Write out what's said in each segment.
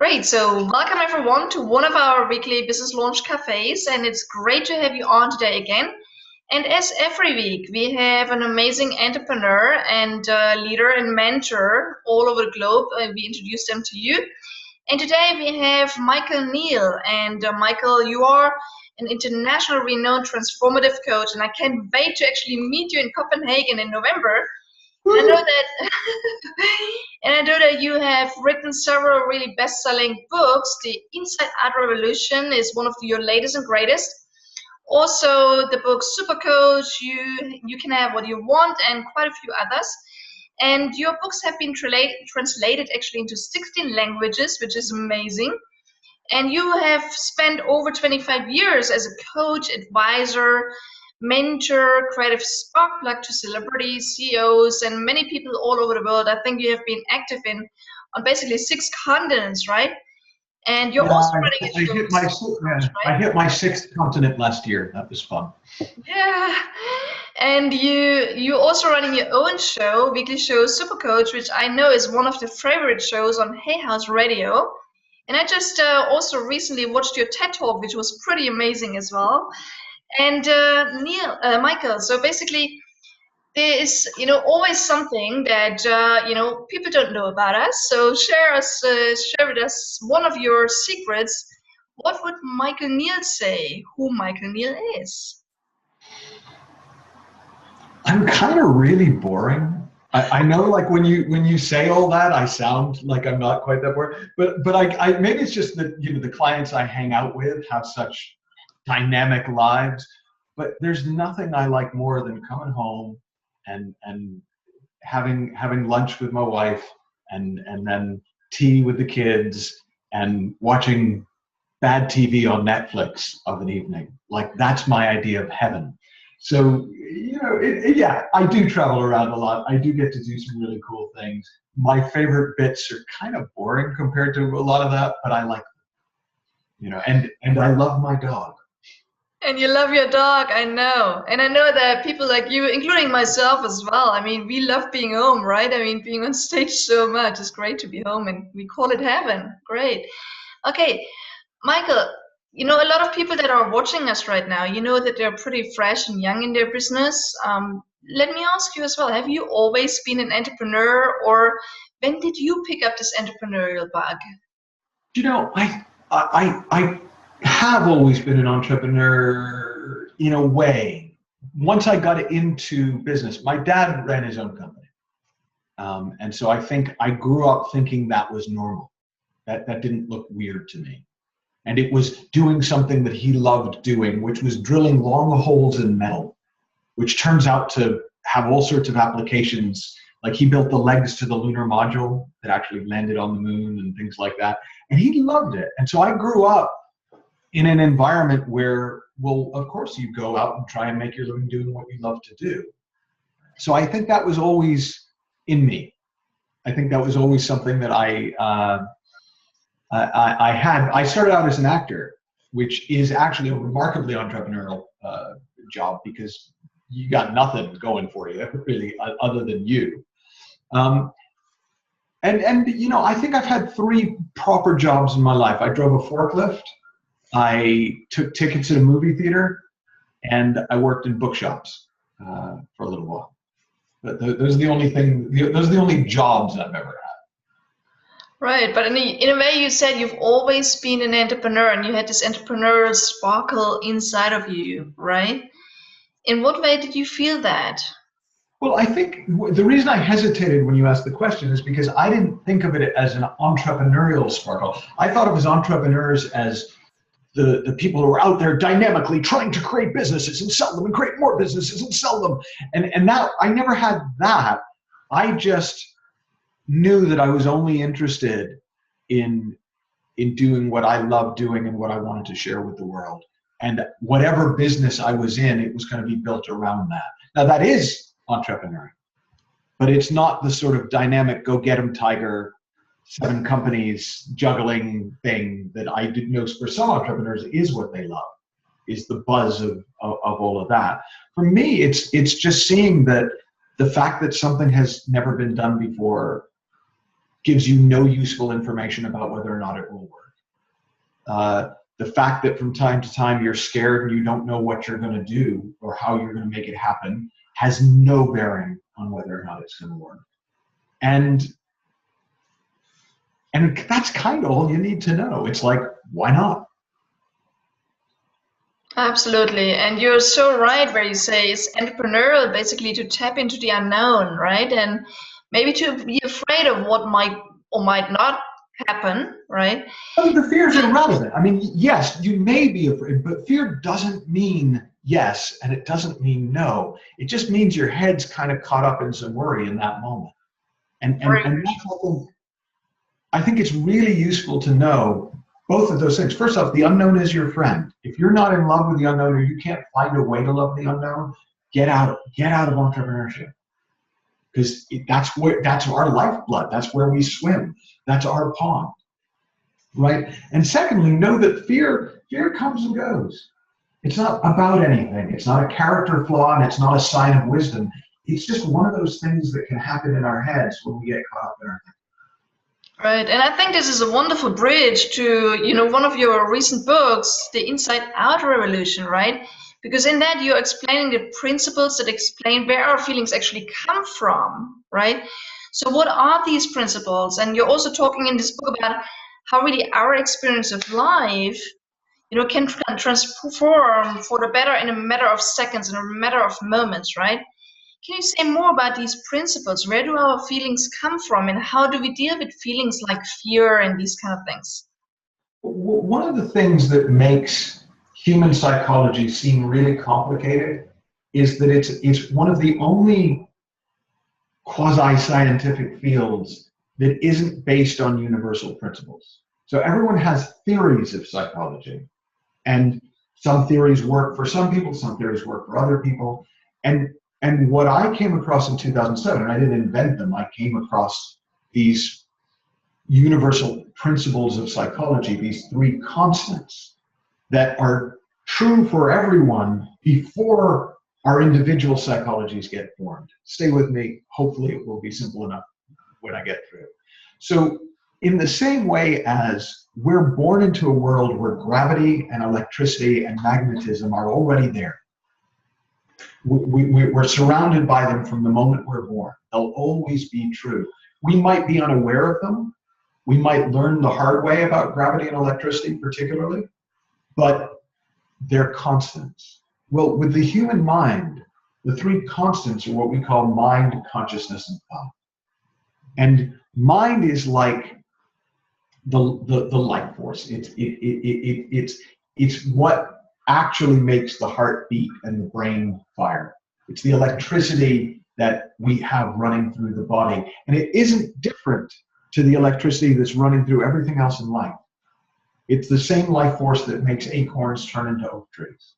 Great. So, welcome everyone to one of our weekly business launch cafes, and it's great to have you on today again. And as every week, we have an amazing entrepreneur and leader and mentor all over the globe. We introduce them to you. And today we have Neill. And Michael, you are an international renowned transformative coach, and I can't wait to actually meet you in Copenhagen in November. And I know that, and I know that you have written several really best-selling books. The Inside Out Revolution is one of your latest and greatest. Also, the book Super Coach, you can have what you want, and quite a few others. And your books have been translated actually into 16 languages, which is amazing. And you have spent over 25 years as a coach, advisor, mentor, creative spark plug to celebrities, CEOs, and many people all over the world. I think you have been active on basically 6 continents, right? And you're Yeah, also running a show. I hit my 6th continent last year. That was fun. Yeah, and you also running your own show, weekly show, Super Coach, which I know is one of the favorite shows on Hay House Radio. And I just also recently watched your TED Talk, which was pretty amazing as well. And Michael, so basically there is, always something that, people don't know about us. So share with us one of your secrets. What would Michael Neill say, who Michael Neill is? I'm kind of really boring. I know, like when you say all that, I sound like I'm not quite that boring. But I maybe it's just that the clients I hang out with have such dynamic lives. But there's nothing I like more than coming home and having lunch with my wife and then tea with the kids and watching bad TV on Netflix of an evening. Like, that's my idea of heaven. So, yeah, I do travel around a lot. I do get to do some really cool things. My favorite bits are kind of boring compared to a lot of that, but I like them. And I love my dog. And you love your dog, I know. And I know that people like you, including myself as well, I mean, we love being home, right? I mean, being on stage so much. It's great to be home, and we call it heaven. Great. Okay, Michael, a lot of people that are watching us right now, that they're pretty fresh and young in their business. Let me ask you as well, have you always been an entrepreneur, or when did you pick up this entrepreneurial bug? I have always been an entrepreneur in a way. Once I got into business, my dad ran his own company. And so I think I grew up thinking that was normal. That didn't look weird to me. And it was doing something that he loved doing, which was drilling long holes in metal, which turns out to have all sorts of applications. Like, he built the legs to the lunar module that actually landed on the moon and things like that. And he loved it. And so I grew up in an environment where, well, of course you go out and try and make your living doing what you love to do. So I think that was always in me. I think that was always something that I had. I started out as an actor, which is actually a remarkably entrepreneurial job, because you got nothing going for you really other than you. And I think I've had 3 proper jobs in my life. I drove a forklift, I took tickets at a movie theater, and I worked in bookshops for a little while. But those are the only jobs I've ever had. Right, but in a way you said you've always been an entrepreneur, and you had this entrepreneurial sparkle inside of you, right? In what way did you feel that? Well, I think the reason I hesitated when you asked the question is because I didn't think of it as an entrepreneurial sparkle. I thought of as entrepreneurs as the people who are out there dynamically trying to create businesses and sell them and create more businesses and sell them. And that, I never had that. I just knew that I was only interested in doing what I love doing and what I wanted to share with the world. And whatever business I was in, it was going to be built around that. Now, that is entrepreneurial, but it's not the sort of dynamic go-get-'em tiger, 7 companies juggling thing that I did know for some entrepreneurs is what they love, is the buzz of all of that. For me, it's just seeing that the fact that something has never been done before gives you no useful information about whether or not it will work. The fact that from time to time you're scared and you don't know what you're going to do or how you're going to make it happen has no bearing on whether or not it's going to work. And that's kind of all you need to know. It's like, why not? Absolutely. And you're so right where you say it's entrepreneurial basically to tap into the unknown, right? And maybe to be afraid of what might or might not happen, right? I mean, the fear is irrelevant. I mean, yes, you may be afraid, but fear doesn't mean yes, and it doesn't mean no. It just means your head's kind of caught up in some worry in that moment. And that's something I think it's really useful to know both of those things. First off, the unknown is your friend. If you're not in love with the unknown or you can't find a way to love the unknown, get out of entrepreneurship. Because that's our lifeblood. That's where we swim. That's our pond, right? And secondly, know that fear comes and goes. It's not about anything. It's not a character flaw, and it's not a sign of wisdom. It's just one of those things that can happen in our heads when we get caught up in our thinking. Right, and I think this is a wonderful bridge to, one of your recent books, The Inside Out Revolution, right? Because in that you're explaining the principles that explain where our feelings actually come from, right? So what are these principles? And you're also talking in this book about how really our experience of life, can transform for the better in a matter of seconds, in a matter of moments, right? Can you say more about these principles? Where do our feelings come from, and how do we deal with feelings like fear and these kind of things? One of the things that makes human psychology seem really complicated is that it's one of the only quasi-scientific fields that isn't based on universal principles. So everyone has theories of psychology, and some theories work for some people, some theories work for other people. And what I came across in 2007, and I didn't invent them, I came across these universal principles of psychology, these three constants that are true for everyone before our individual psychologies get formed. Stay with me. Hopefully it will be simple enough when I get through. So in the same way as we're born into a world where gravity and electricity and magnetism are already there, we're surrounded by them from the moment we're born. They'll always be true. We might be unaware of them. We might learn the hard way about gravity and electricity particularly, but they're constants. Well, with the human mind, the three constants are what we call mind, consciousness, and thought. And mind is like the life force. It's what actually makes the heart beat and the brain fire. It's the electricity that we have running through the body. And it isn't different to the electricity that's running through everything else in life. It's the same life force that makes acorns turn into oak trees,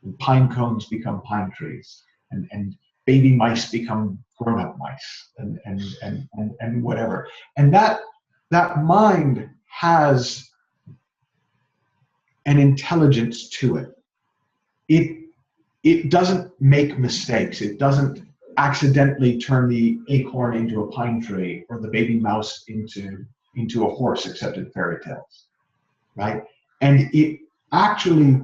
and pine cones become pine trees, and baby mice become grown-up mice, and whatever. And that mind has an intelligence to it. It doesn't make mistakes. It doesn't accidentally turn the acorn into a pine tree or the baby mouse into a horse, except in fairy tales, right? And it actually,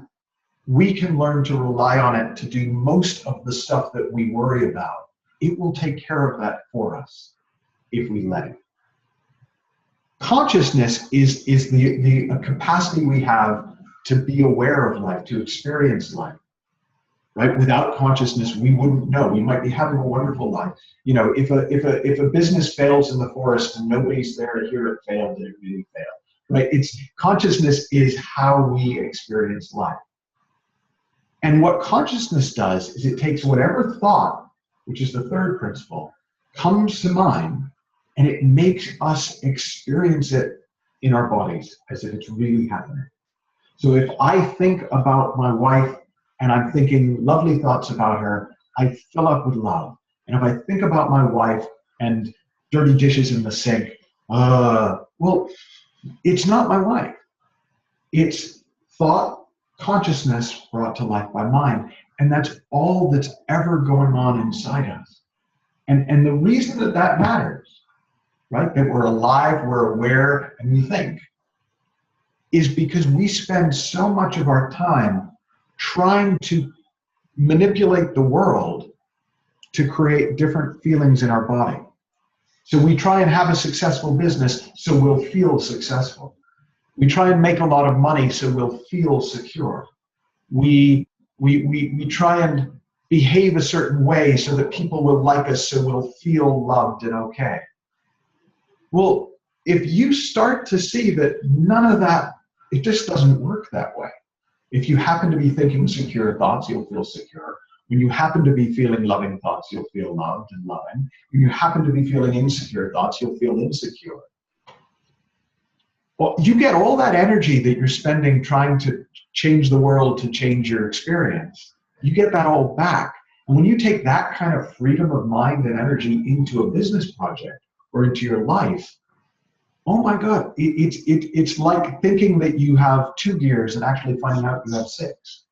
we can learn to rely on it to do most of the stuff that we worry about. It will take care of that for us if we let it. Consciousness is the capacity we have to be aware of life, to experience life, right? Without consciousness, we wouldn't know. We might be having a wonderful life. If a business fails in the forest and nobody's there to hear it fail, did it really fail, right? Consciousness is how we experience life. And what consciousness does is it takes whatever thought, which is the third principle, comes to mind, and it makes us experience it in our bodies as if it's really happening. So if I think about my wife and I'm thinking lovely thoughts about her, I fill up with love. And if I think about my wife and dirty dishes in the sink, well, it's not my wife. It's thought, consciousness brought to life by mind. And that's all that's ever going on inside us. And the reason that matters right? That we're alive, we're aware, and we think, is because we spend so much of our time trying to manipulate the world to create different feelings in our body. So we try and have a successful business so we'll feel successful. We try and make a lot of money so we'll feel secure. We try and behave a certain way so that people will like us so we'll feel loved and okay. Well, if you start to see that none of that, it just doesn't work that way. If you happen to be thinking secure thoughts, you'll feel secure. When you happen to be feeling loving thoughts, you'll feel loved and loving. When you happen to be feeling insecure thoughts, you'll feel insecure. Well, you get all that energy that you're spending trying to change the world to change your experience. You get that all back. And when you take that kind of freedom of mind and energy into a business project or into your life, oh my God, it's like thinking that you have 2 gears and actually finding out you have 6.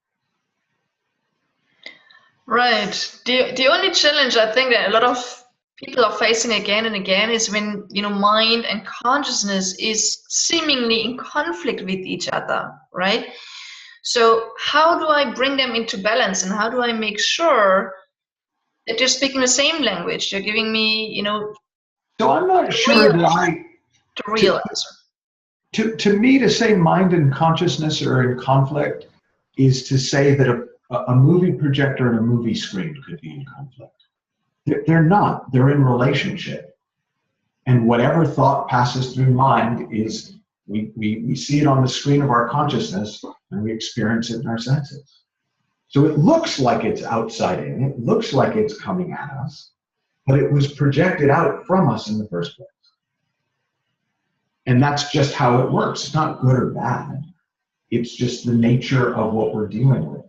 Right. The only challenge I think that a lot of people are facing again and again is when, mind and consciousness is seemingly in conflict with each other, right? So how do I bring them into balance, and how do I make sure that they're speaking the same language? They're giving me, So I'm not sure that to realize. To me, to say mind and consciousness are in conflict is to say that a movie projector and a movie screen could be in conflict. They're not. They're in relationship. And whatever thought passes through mind is, we see it on the screen of our consciousness and we experience it in our senses. So it looks like it's outside in, it looks like it's coming at us, but it was projected out from us in the first place. And that's just how it works. It's not good or bad. It's just the nature of what we're dealing with,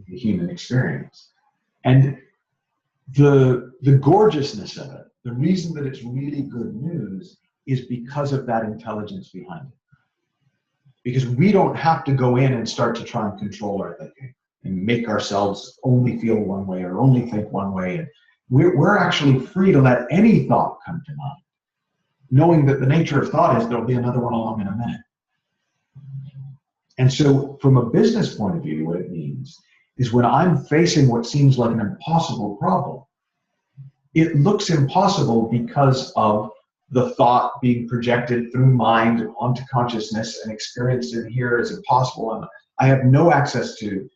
the human experience. And the gorgeousness of it, the reason that it's really good news is because of that intelligence behind it. Because we don't have to go in and start to try and control our thinking and make ourselves only feel one way or only think one way. And we're actually free to let any thought come to mind, knowing that the nature of thought is there'll be another one along in a minute. And so from a business point of view, what it means is when I'm facing what seems like an impossible problem, it looks impossible because of the thought being projected through mind onto consciousness and experienced in here as impossible. And I have no access to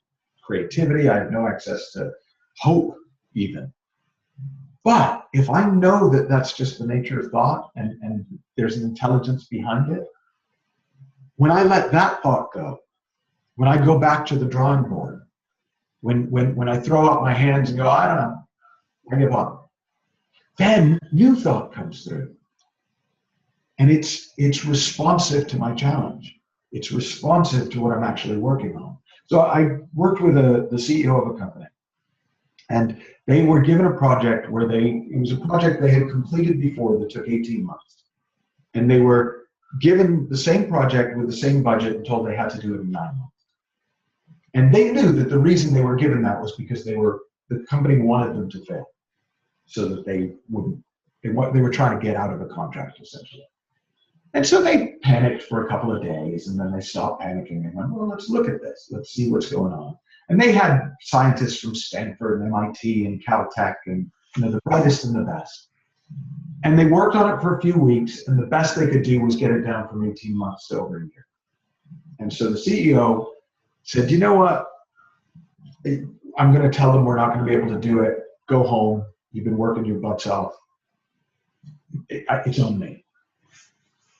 creativity. I have no access to hope even. But if I know that that's just the nature of thought and there's an intelligence behind it, when I let that thought go, when I go back to the drawing board, when I throw up my hands and go, I don't know, I give up, then new thought comes through. And it's responsive to my challenge. It's responsive to what I'm actually working on. So I worked with the CEO of a company, and they were given a project where it was a project they had completed before that took 18 months. And they were given the same project with the same budget and told they had to do it in 9 months. And they knew that the reason they were given that was because the company wanted them to fail so that they were trying to get out of the contract essentially. And so they panicked for a couple of days, and then they stopped panicking and went, well, let's look at this. Let's see what's going on. And they had scientists from Stanford and MIT and Caltech and the brightest and the best. And they worked on it for a few weeks, and the best they could do was get it down from 18 months to over a year. And so the CEO said, you know what? I'm going to tell them we're not going to be able to do it. Go home. You've been working your butts off. It's on me.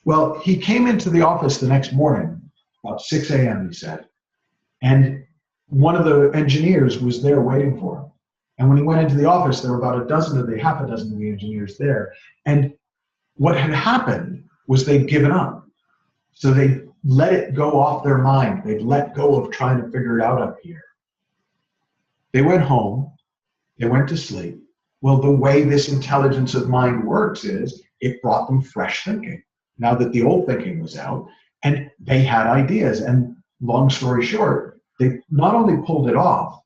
Well, he came into the office the next morning, about 6 a.m., he said, and one of the engineers was there waiting for him. And when he went into the office, there were about half a dozen of the engineers there. And what had happened was they'd given up. So they let it go off their mind. They'd let go of trying to figure it out up here. They went home. They went to sleep. Well, the way this intelligence of mind works is it brought them fresh thinking. Now that the old thinking was out, and they had ideas. And long story short, they not only pulled it off,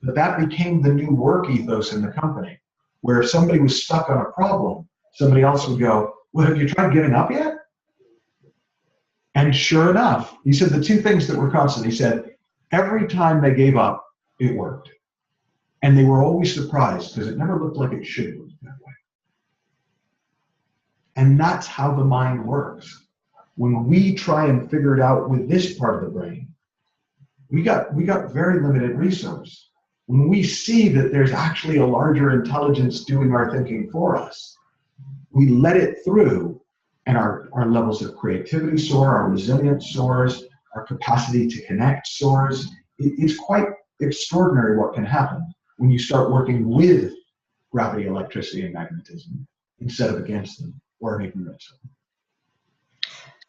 but that became the new work ethos in the company, where if somebody was stuck on a problem, somebody else would go, well, have you tried giving up yet? And sure enough, he said the two things that were constant, he said, every time they gave up, it worked. And they were always surprised because it never looked like it should work that way. And that's how the mind works. When we try and figure it out with this part of the brain, we got very limited resource. When we see that there's actually a larger intelligence doing our thinking for us, we let it through, and our levels of creativity soar, our resilience soars, our capacity to connect soars. It's quite extraordinary what can happen when you start working with gravity, electricity, and magnetism instead of against them or in ignorance of them.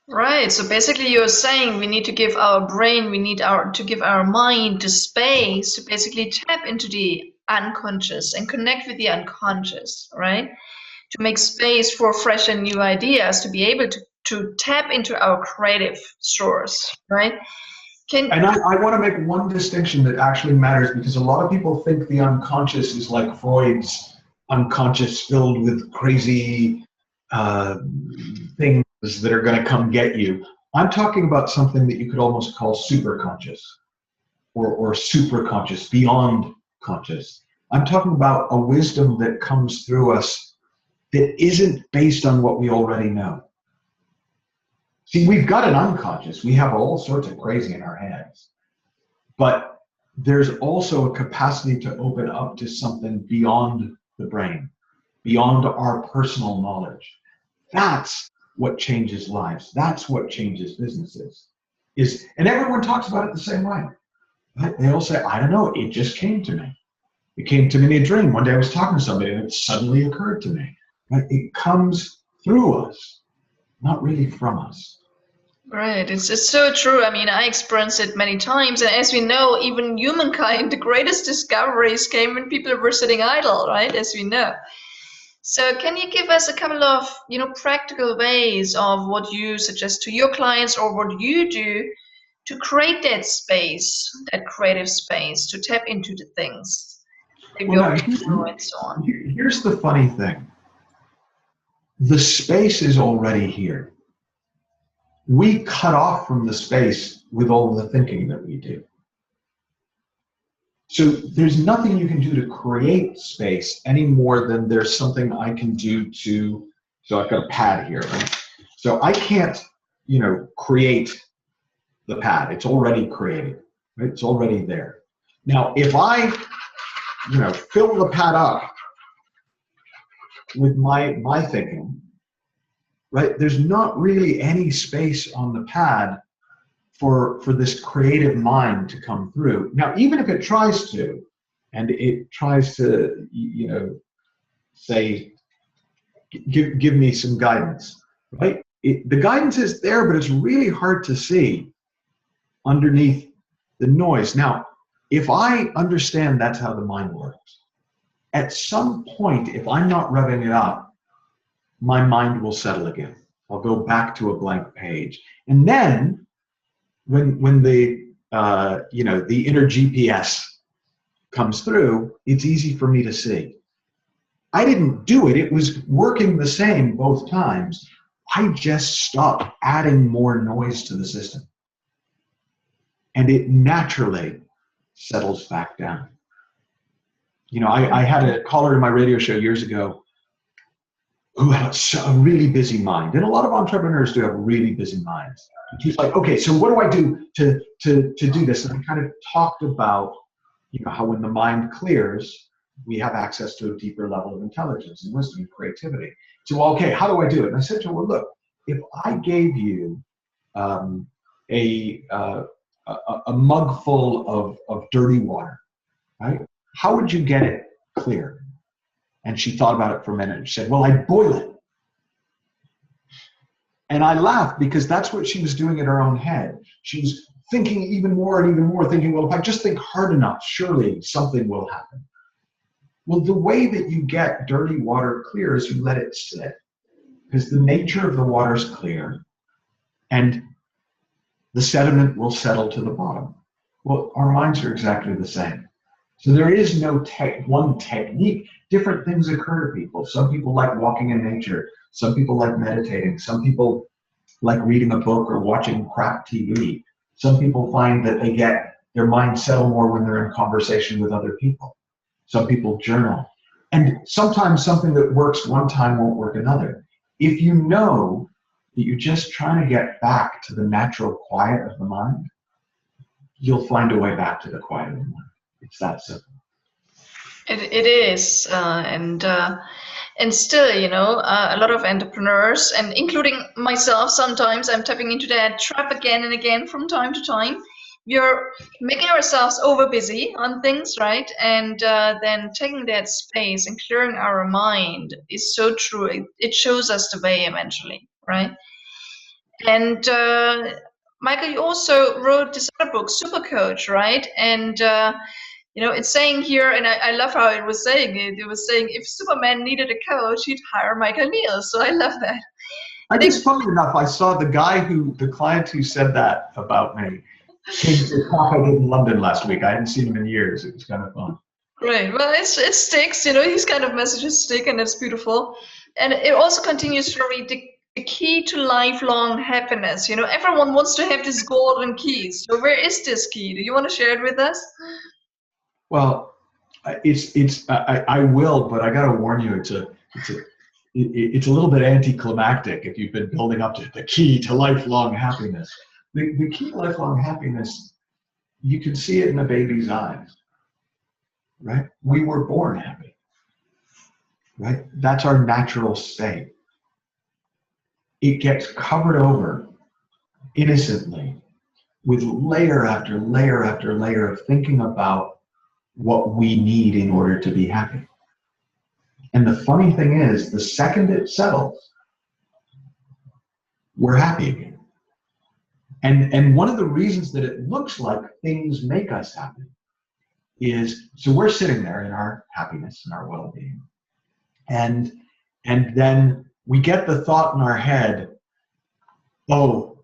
Right. So basically you're saying we need to give our brain, to give our mind the space to basically tap into the unconscious and connect with the unconscious, right? To make space for fresh and new ideas, to be able to tap into our creative source, right? And I want to make one distinction that actually matters, because a lot of people think the unconscious is like Freud's unconscious filled with crazy things that are going to come get you. I'm talking about something that you could almost call superconscious or supraconscious, beyond conscious. I'm talking about a wisdom that comes through us that isn't based on what we already know. See, we've got an unconscious. We have all sorts of crazy in our heads. But there's also a capacity to open up to something beyond the brain, beyond our personal knowledge. That's what changes lives. That's what changes businesses. And everyone talks about it the same way. Right? They all say, I don't know, it just came to me. It came to me in a dream. One day I was talking to somebody and it suddenly occurred to me. Right? It comes through us, not really from us. Right, it's so true. I mean, I experienced it many times, and as we know, even humankind, the greatest discoveries came when people were sitting idle, right? As we know. So, can you give us a couple of, practical ways of what you suggest to your clients, or what you do to create that space, that creative space, to tap into the things that Well, and so on? Here's the funny thing. The space is already here. We cut off from the space with all the thinking that we do. So there's nothing you can do to create space any more than there's something I can do so I've got a pad here, right? So I can't, create the pad. It's already created, right? It's already there. Now, if I, fill the pad up with my thinking, right? There's not really any space on the pad for this creative mind to come through. Now, even if it tries to, and it tries to, say, give me some guidance, right? The guidance is there, but it's really hard to see underneath the noise. Now, if I understand that's how the mind works, at some point, if I'm not revving it up, my mind will settle again. I'll go back to a blank page. And then when the the inner GPS comes through, it's easy for me to see. I didn't do it. It was working the same both times. I just stopped adding more noise to the system. And it naturally settles back down. I had a caller in my radio show years ago who had a really busy mind. And a lot of entrepreneurs do have really busy minds. And she's like, okay, so what do I do to do this? And I kind of talked about, how when the mind clears, we have access to a deeper level of intelligence and wisdom and creativity. So, well, okay, how do I do it? And I said to her, well, look, if I gave you a mug full of dirty water, right? How would you get it clear? And she thought about it for a minute and she said, well, I'd boil it. And I laughed because that's what she was doing in her own head. She was thinking even more and even more, thinking, well, if I just think hard enough, surely something will happen. Well, the way that you get dirty water clear is you let it sit, because the nature of the water is clear and the sediment will settle to the bottom. Well, our minds are exactly the same. So there is no one technique. Different things occur to people. Some people like walking in nature. Some people like meditating. Some people like reading a book or watching crap TV. Some people find that they get their mind settle more when they're in conversation with other people. Some people journal. And sometimes something that works one time won't work another. If you know that you're just trying to get back to the natural quiet of the mind, you'll find a way back to the quiet of the mind. It's that simple. It is, and still, a lot of entrepreneurs, and including myself, sometimes I'm tapping into that trap again and again from time to time. We're making ourselves over busy on things, right? And then taking that space and clearing our mind is so true. It shows us the way eventually, right? And Michael, you also wrote this other book, Super Coach, right? And it's saying here, and I love how it was saying it. It was saying if Superman needed a coach, he'd hire Michael Neill. So I love that. Funny enough, I saw the client who said that about me came to a talk I did in London last week. I hadn't seen him in years. It was kind of fun. Great. Well, it sticks. These kind of messages stick, and it's beautiful. And it also continues to read the key to lifelong happiness. Everyone wants to have this golden key. So where is this key? Do you want to share it with us? Well, I will, but I got to warn you, it's a little bit anticlimactic if you've been building up to the key to lifelong happiness. The key to lifelong happiness, you can see it in a baby's eyes, right? We were born happy, right? That's our natural state. It gets covered over innocently with layer after layer after layer of thinking about what we need in order to be happy. And the funny thing is, the second it settles, we're happy again. And one of the reasons that it looks like things make us happy is, so we're sitting there in our happiness and our well-being, and then we get the thought in our head, oh,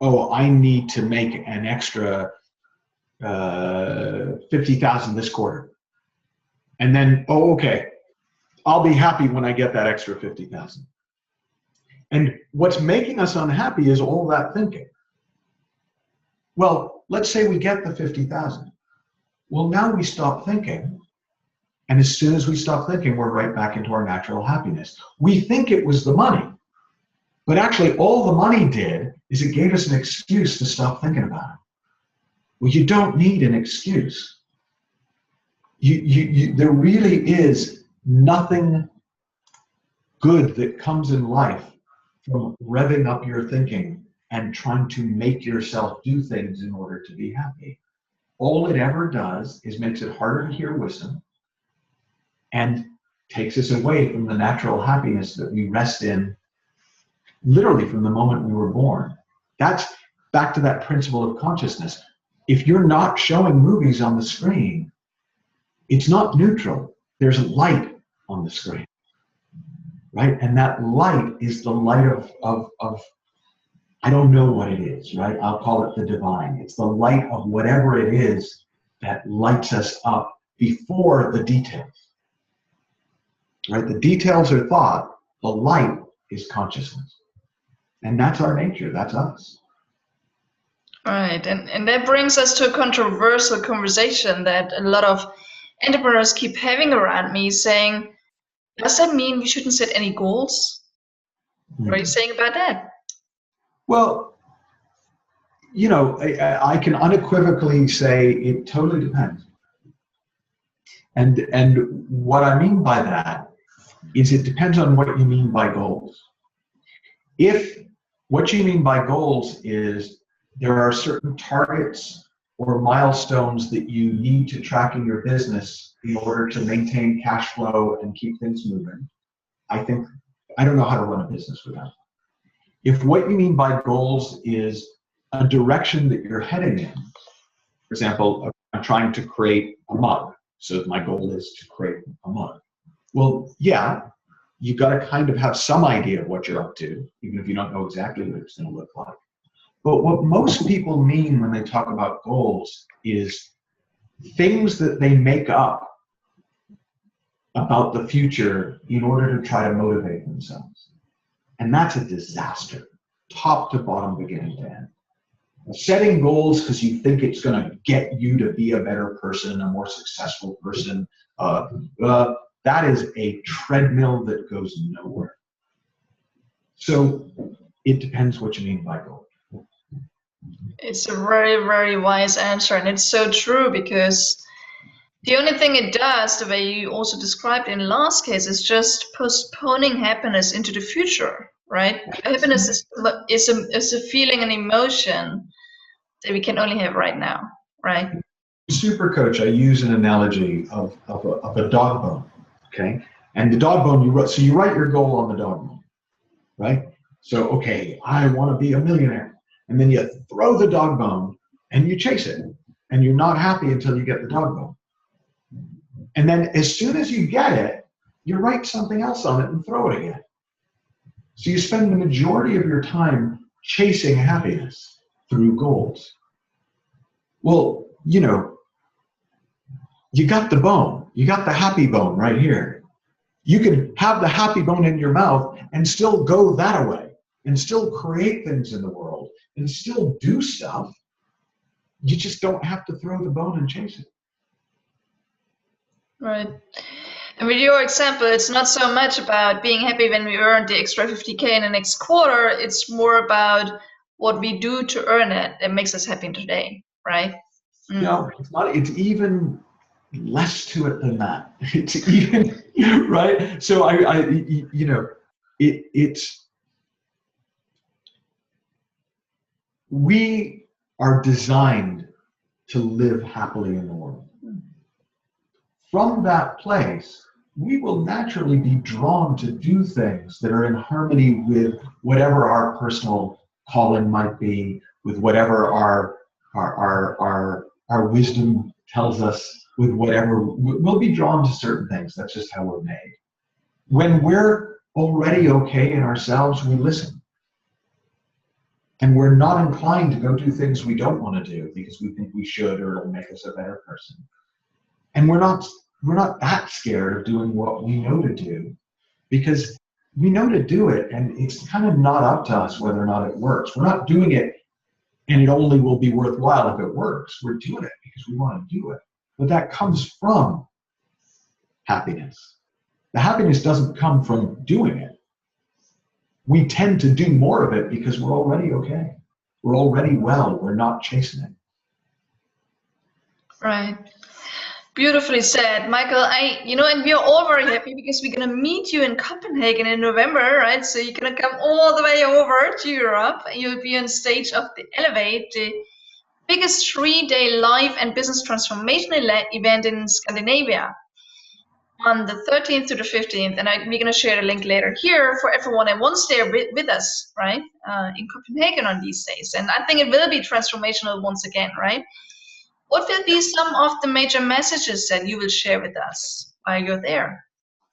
I need to make an extra 50,000 this quarter. And then, okay, I'll be happy when I get that extra 50,000. And what's making us unhappy is all that thinking. Well, let's say we get the 50,000. Well, now we stop thinking. And as soon as we stop thinking, we're right back into our natural happiness. We think it was the money, but actually all the money did is it gave us an excuse to stop thinking about it. Well, you don't need an excuse. There really is nothing good that comes in life from revving up your thinking and trying to make yourself do things in order to be happy. All it ever does is makes it harder to hear wisdom and takes us away from the natural happiness that we rest in literally from the moment we were born. That's back to that principle of consciousness. If you're not showing movies on the screen, it's not neutral. There's light on the screen, right? And that light is the light of I don't know what it is, right? I'll call it the divine. It's the light of whatever it is that lights us up before the details, right? The details are thought. The light is consciousness. And that's our nature. That's us. Right, and that brings us to a controversial conversation that a lot of entrepreneurs keep having around me, saying, does that mean we shouldn't set any goals? What are you saying about that? Well, I can unequivocally say it totally depends. And what I mean by that is it depends on what you mean by goals. If what you mean by goals is there are certain targets or milestones that you need to track in your business in order to maintain cash flow and keep things moving, I don't know how to run a business without. If what you mean by goals is a direction that you're heading in, for example, I'm trying to create a mug, so my goal is to create a mug. Well, yeah, you've got to kind of have some idea of what you're up to, even if you don't know exactly what it's going to look like. But what most people mean when they talk about goals is things that they make up about the future in order to try to motivate themselves. And that's a disaster, top to bottom, beginning to end. Setting goals because you think it's going to get you to be a better person, a more successful person, that is a treadmill that goes nowhere. So it depends what you mean by goal. It's a very, very wise answer, and it's so true, because the only thing it does, the way you also described in last case, is just postponing happiness into the future, right? Happiness is a feeling, an emotion that we can only have right now, right? Super coach, I use an analogy of a dog bone, okay? And the dog bone, you write your goal on the dog bone, right? So, okay, I want to be a millionaire. And then you throw the dog bone and you chase it. And you're not happy until you get the dog bone. And then as soon as you get it, you write something else on it and throw it again. So you spend the majority of your time chasing happiness through goals. Well, you got the bone. You got the happy bone right here. You can have the happy bone in your mouth and still go that way and still create things in the world and still do stuff. You just don't have to throw the bone and chase it. Right. And with your example, it's not so much about being happy when we earn the extra 50K in the next quarter. It's more about what we do to earn it that makes us happy today, right? No, it's not. It's even less to it than that. It's even, right? So we are designed to live happily in the world. From that place, we will naturally be drawn to do things that are in harmony with whatever our personal calling might be, with whatever our wisdom tells us, with whatever, we'll be drawn to certain things. That's just how we're made. When we're already okay in ourselves, we listen. And we're not inclined to go do things we don't want to do because we think we should, or it'll make us a better person. And we're not that scared of doing what we know to do, because we know to do it, and it's kind of not up to us whether or not it works. We're not doing it and it only will be worthwhile if it works. We're doing it because we want to do it. But that comes from happiness. The happiness doesn't come from doing it. We tend to do more of it because we're already okay. We're already well. We're not chasing it. Right. Beautifully said, Michael. And we are all very happy because we're gonna meet you in Copenhagen in November, right? So you're gonna come all the way over to Europe, and you'll be on stage of the Elevate, the biggest 3-day life and business transformation event in Scandinavia, on the 13th to the 15th. And we're gonna share the link later here for everyone that wants there with us, right? In Copenhagen on these days. And I think it will be transformational once again, right? What will be some of the major messages that you will share with us while you're there?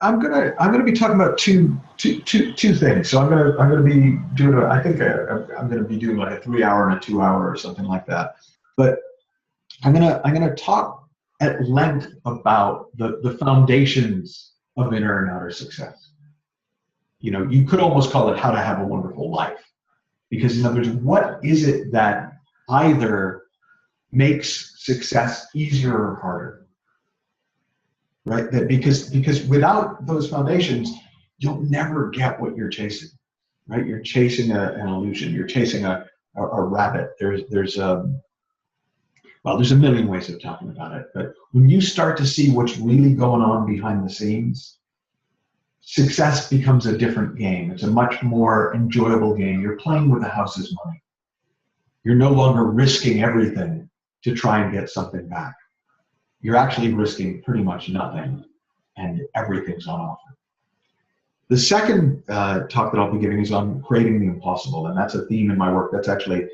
I'm gonna be talking about two things. So I'm gonna be doing I'm gonna be doing like a 3-hour and a 2-hour or something like that. But I'm gonna talk at length about the foundations of inner and outer success. You could almost call it how to have a wonderful life, because in other words, what is it that either makes success easier or harder, right? That because without those foundations, you'll never get what you're chasing, right? You're chasing an illusion. You're chasing a rabbit. There's a million ways of talking about it, but when you start to see what's really going on behind the scenes, success becomes a different game. It's a much more enjoyable game. You're playing with the house's money. You're no longer risking everything to try and get something back. You're actually risking pretty much nothing, and everything's on offer. The second talk that I'll be giving is on creating the impossible, and that's a theme in my work. That's actually,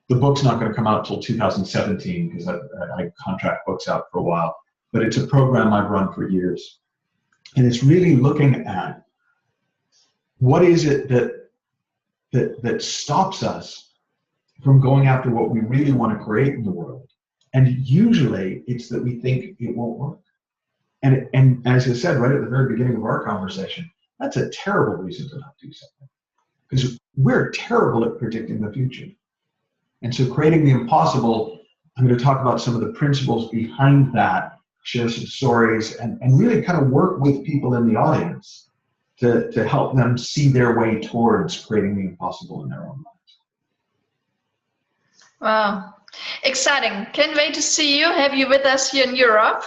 the book's not going to come out till 2017 because I contract books out for a while, but it's a program I've run for years. And it's really looking at what is it that stops us from going after what we really want to create in the world. And usually it's that we think it won't work. And as I said right at the very beginning of our conversation, that's a terrible reason to not do something, because we're terrible at predicting the future. And so creating the impossible, I'm going to talk about some of the principles behind that, share some stories, and really kind of work with people in the audience to help them see their way towards creating the impossible in their own lives. Wow. Exciting. Can't wait to see you, have you with us here in Europe.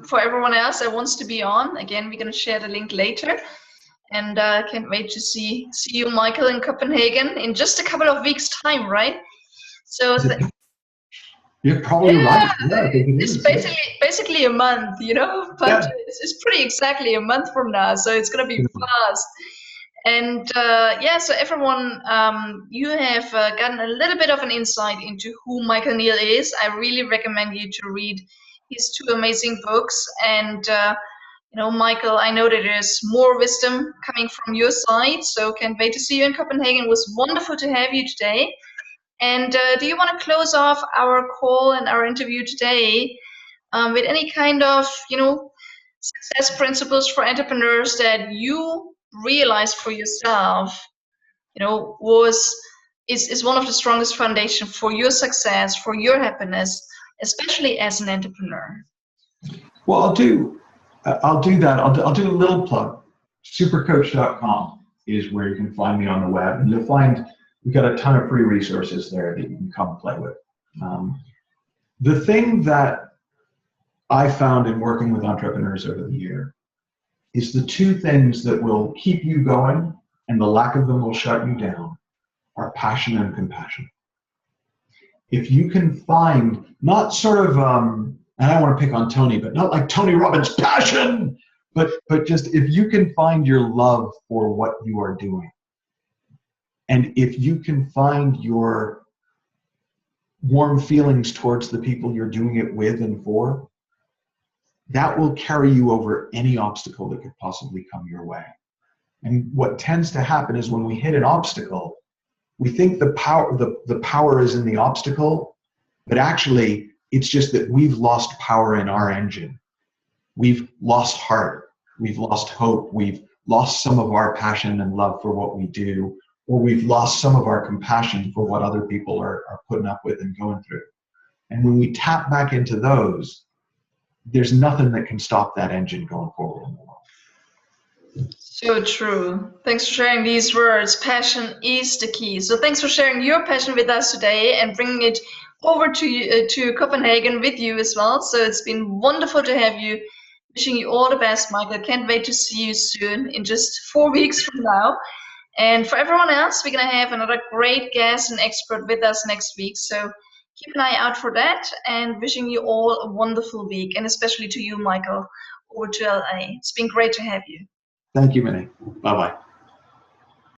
For everyone else that wants to be on, again, we're going to share the link later. And can't wait to see you, Michael, in Copenhagen in just a couple of weeks' time, right? So you're probably right. Yeah, I think it it's is. basically a month, you know, but it's pretty exactly a month from now, so it's gonna be fast. And so everyone, you have gotten a little bit of an insight into who Michael Neill is. I really recommend you to read his 2 amazing books. And Michael, I know that there's more wisdom coming from your side, so can't wait to see you in Copenhagen. It was wonderful to have you today. And do you want to close off our call and our interview today with any kind of, success principles for entrepreneurs that you realized for yourself, is one of the strongest foundation for your success, for your happiness, especially as an entrepreneur? Well, I'll do that. I'll do a little plug. Supercoach.com is where you can find me on the web, and you'll find we've got a ton of free resources there that you can come play with. The thing that I found in working with entrepreneurs over the year is the 2 things that will keep you going and the lack of them will shut you down are passion and compassion. If you can find, not sort of, and I want to pick on Tony, but not like Tony Robbins' passion, but just if you can find your love for what you are doing, and if you can find your warm feelings towards the people you're doing it with and for, that will carry you over any obstacle that could possibly come your way. And what tends to happen is when we hit an obstacle, we think the power is in the obstacle, but actually it's just that we've lost power in our engine. We've lost heart. We've lost hope. We've lost some of our passion and love for what we do, or we've lost some of our compassion for what other people are putting up with and going through. And when we tap back into those, there's nothing that can stop that engine going forward in the world. So true. Thanks for sharing these words. Passion is the key. So thanks for sharing your passion with us today and bringing it over to Copenhagen with you as well. So it's been wonderful to have you. Wishing you all the best, Michael. Can't wait to see you soon in just 4 weeks from now. And for everyone else, we're going to have another great guest and expert with us next week. So keep an eye out for that, and wishing you all a wonderful week, and especially to you, Michael, over to LA. It's been great to have you. Thank you, Minnie. Bye-bye.